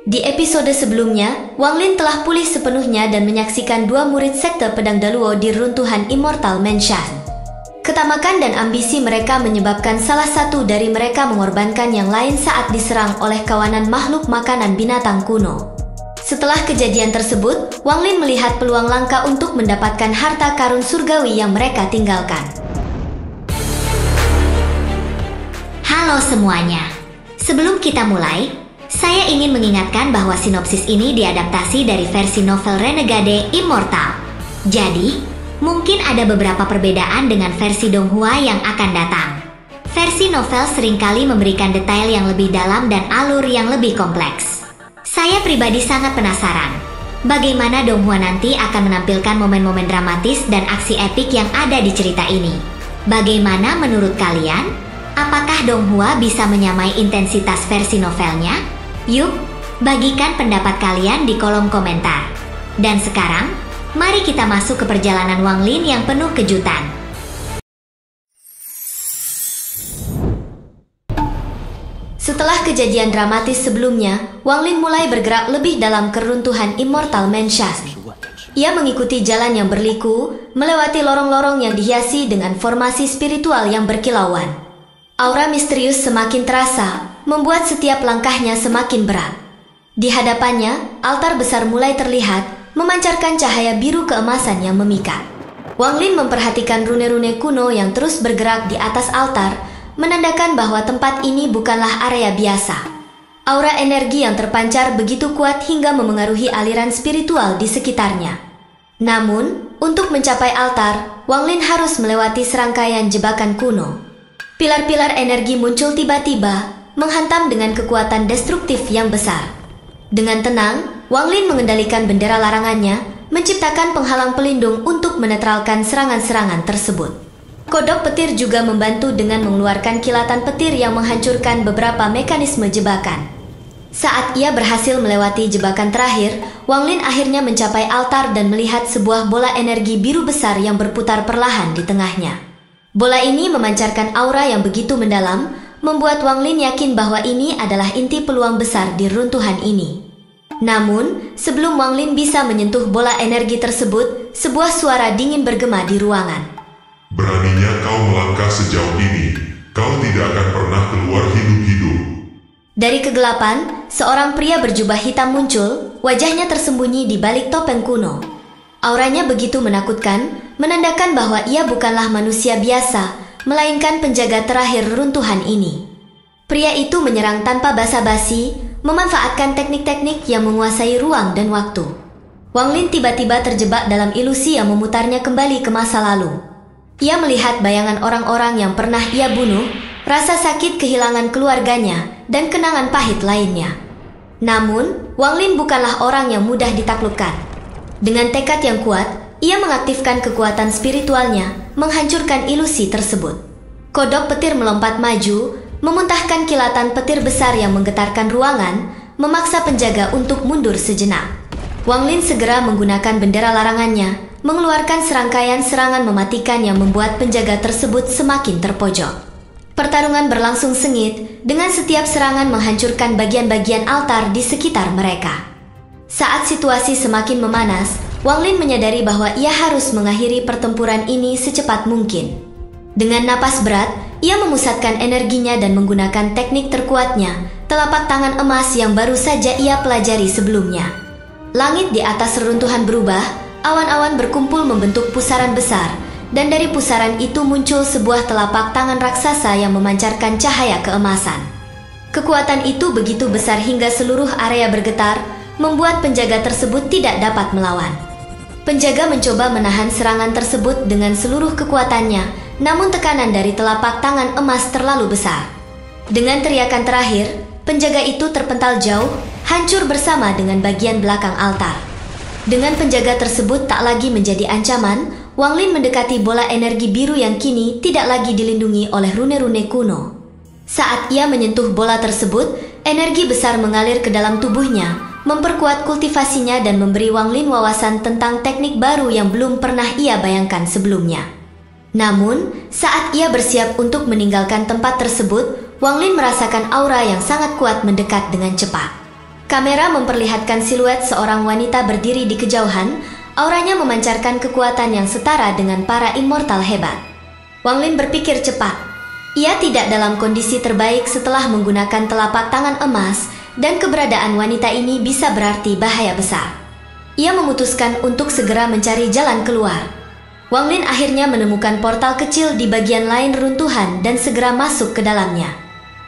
Di episode sebelumnya, Wang Lin telah pulih sepenuhnya dan menyaksikan dua murid sekte pedang Daluo di runtuhan Immortal Mansion. Ketamakan dan ambisi mereka menyebabkan salah satu dari mereka mengorbankan yang lain saat diserang oleh kawanan makhluk makanan binatang kuno. Setelah kejadian tersebut, Wang Lin melihat peluang langka untuk mendapatkan harta karun surgawi yang mereka tinggalkan. Halo semuanya. Sebelum kita mulai, saya ingin mengingatkan bahwa sinopsis ini diadaptasi dari versi novel Renegade Immortal. Jadi, mungkin ada beberapa perbedaan dengan versi Donghua yang akan datang. Versi novel seringkali memberikan detail yang lebih dalam dan alur yang lebih kompleks. Saya pribadi sangat penasaran, bagaimana Donghua nanti akan menampilkan momen-momen dramatis dan aksi epik yang ada di cerita ini. Bagaimana menurut kalian? Apakah Donghua bisa menyamai intensitas versi novelnya? Yuk, bagikan pendapat kalian di kolom komentar. Dan sekarang, mari kita masuk ke perjalanan Wang Lin yang penuh kejutan. Setelah kejadian dramatis sebelumnya, Wang Lin mulai bergerak lebih dalam keruntuhan Immortal Mansion. Ia mengikuti jalan yang berliku, melewati lorong-lorong yang dihiasi dengan formasi spiritual yang berkilauan. Aura misterius semakin terasa, membuat setiap langkahnya semakin berat. Di hadapannya, altar besar mulai terlihat, memancarkan cahaya biru keemasan yang memikat. Wang Lin memperhatikan rune-rune kuno yang terus bergerak di atas altar, menandakan bahwa tempat ini bukanlah area biasa. Aura energi yang terpancar begitu kuat hingga memengaruhi aliran spiritual di sekitarnya. Namun, untuk mencapai altar, Wang Lin harus melewati serangkaian jebakan kuno. Pilar-pilar energi muncul tiba-tiba, menghantam dengan kekuatan destruktif yang besar. Dengan tenang, Wang Lin mengendalikan bendera larangannya, menciptakan penghalang pelindung untuk menetralkan serangan-serangan tersebut. Kodok petir juga membantu dengan mengeluarkan kilatan petir yang menghancurkan beberapa mekanisme jebakan. Saat ia berhasil melewati jebakan terakhir, Wang Lin akhirnya mencapai altar dan melihat sebuah bola energi biru besar yang berputar perlahan di tengahnya. Bola ini memancarkan aura yang begitu mendalam, membuat Wang Lin yakin bahwa ini adalah inti peluang besar di runtuhan ini. Namun, sebelum Wang Lin bisa menyentuh bola energi tersebut, sebuah suara dingin bergema di ruangan. Beraninya kau melangkah sejauh ini, kau tidak akan pernah keluar hidup-hidup. Dari kegelapan, seorang pria berjubah hitam muncul, wajahnya tersembunyi di balik topeng kuno. Auranya begitu menakutkan, menandakan bahwa ia bukanlah manusia biasa, melainkan penjaga terakhir runtuhan ini. Pria itu menyerang tanpa basa-basi, memanfaatkan teknik-teknik yang menguasai ruang dan waktu. Wang Lin tiba-tiba terjebak dalam ilusi yang memutarnya kembali ke masa lalu. Ia melihat bayangan orang-orang yang pernah ia bunuh, rasa sakit kehilangan keluarganya, dan kenangan pahit lainnya. Namun, Wang Lin bukanlah orang yang mudah ditaklukkan. Dengan tekad yang kuat, ia mengaktifkan kekuatan spiritualnya, menghancurkan ilusi tersebut. Kodok petir melompat maju, memuntahkan kilatan petir besar yang menggetarkan ruangan, memaksa penjaga untuk mundur sejenak. Wang Lin segera menggunakan bendera larangannya, mengeluarkan serangkaian serangan mematikan yang membuat penjaga tersebut semakin terpojok. Pertarungan berlangsung sengit, dengan setiap serangan menghancurkan bagian-bagian altar di sekitar mereka. Saat situasi semakin memanas, Wang Lin menyadari bahwa ia harus mengakhiri pertempuran ini secepat mungkin. Dengan napas berat, ia memusatkan energinya dan menggunakan teknik terkuatnya, telapak tangan emas yang baru saja ia pelajari sebelumnya. Langit di atas reruntuhan berubah, awan-awan berkumpul membentuk pusaran besar, dan dari pusaran itu muncul sebuah telapak tangan raksasa yang memancarkan cahaya keemasan. Kekuatan itu begitu besar hingga seluruh area bergetar, membuat penjaga tersebut tidak dapat melawan. Penjaga mencoba menahan serangan tersebut dengan seluruh kekuatannya, namun tekanan dari telapak tangan emas terlalu besar. Dengan teriakan terakhir, penjaga itu terpental jauh, hancur bersama dengan bagian belakang altar. Dengan penjaga tersebut tak lagi menjadi ancaman, Wang Lin mendekati bola energi biru yang kini tidak lagi dilindungi oleh rune-rune kuno. Saat ia menyentuh bola tersebut, energi besar mengalir ke dalam tubuhnya, memperkuat kultivasinya dan memberi Wang Lin wawasan tentang teknik baru yang belum pernah ia bayangkan sebelumnya. Namun, saat ia bersiap untuk meninggalkan tempat tersebut, Wang Lin merasakan aura yang sangat kuat mendekat dengan cepat. Kamera memperlihatkan siluet seorang wanita berdiri di kejauhan, auranya memancarkan kekuatan yang setara dengan para immortal hebat. Wang Lin berpikir cepat. Ia tidak dalam kondisi terbaik setelah menggunakan telapak tangan emas, dan keberadaan wanita ini bisa berarti bahaya besar. Ia memutuskan untuk segera mencari jalan keluar. Wang Lin akhirnya menemukan portal kecil di bagian lain runtuhan dan segera masuk ke dalamnya.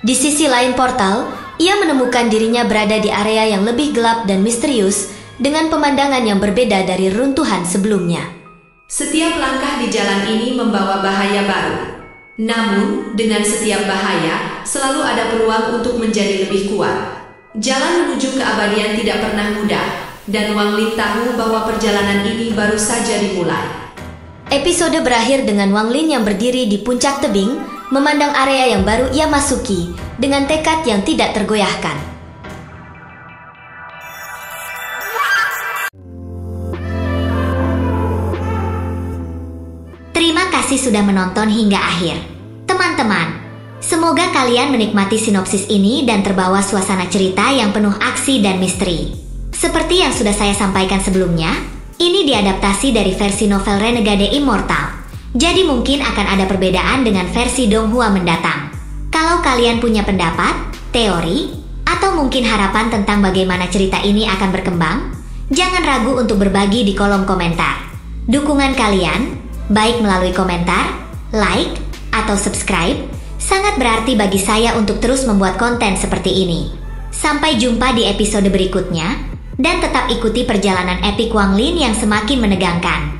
Di sisi lain portal, ia menemukan dirinya berada di area yang lebih gelap dan misterius dengan pemandangan yang berbeda dari runtuhan sebelumnya. Setiap langkah di jalan ini membawa bahaya baru. Namun, dengan setiap bahaya, selalu ada peluang untuk menjadi lebih kuat. Jalan menuju keabadian tidak pernah mudah, dan Wang Lin tahu bahwa perjalanan ini baru saja dimulai. Episode berakhir dengan Wang Lin yang berdiri di puncak tebing, memandang area yang baru ia masuki dengan tekad yang tidak tergoyahkan. Terima kasih sudah menonton hingga akhir. Teman-teman, semoga kalian menikmati sinopsis ini dan terbawa suasana cerita yang penuh aksi dan misteri. Seperti yang sudah saya sampaikan sebelumnya, ini diadaptasi dari versi novel Renegade Immortal. Jadi mungkin akan ada perbedaan dengan versi Donghua mendatang. Kalau kalian punya pendapat, teori, atau mungkin harapan tentang bagaimana cerita ini akan berkembang, jangan ragu untuk berbagi di kolom komentar. Dukungan kalian, baik melalui komentar, like, atau subscribe, sangat berarti bagi saya untuk terus membuat konten seperti ini. Sampai jumpa di episode berikutnya, dan tetap ikuti perjalanan epik Wang Lin yang semakin menegangkan.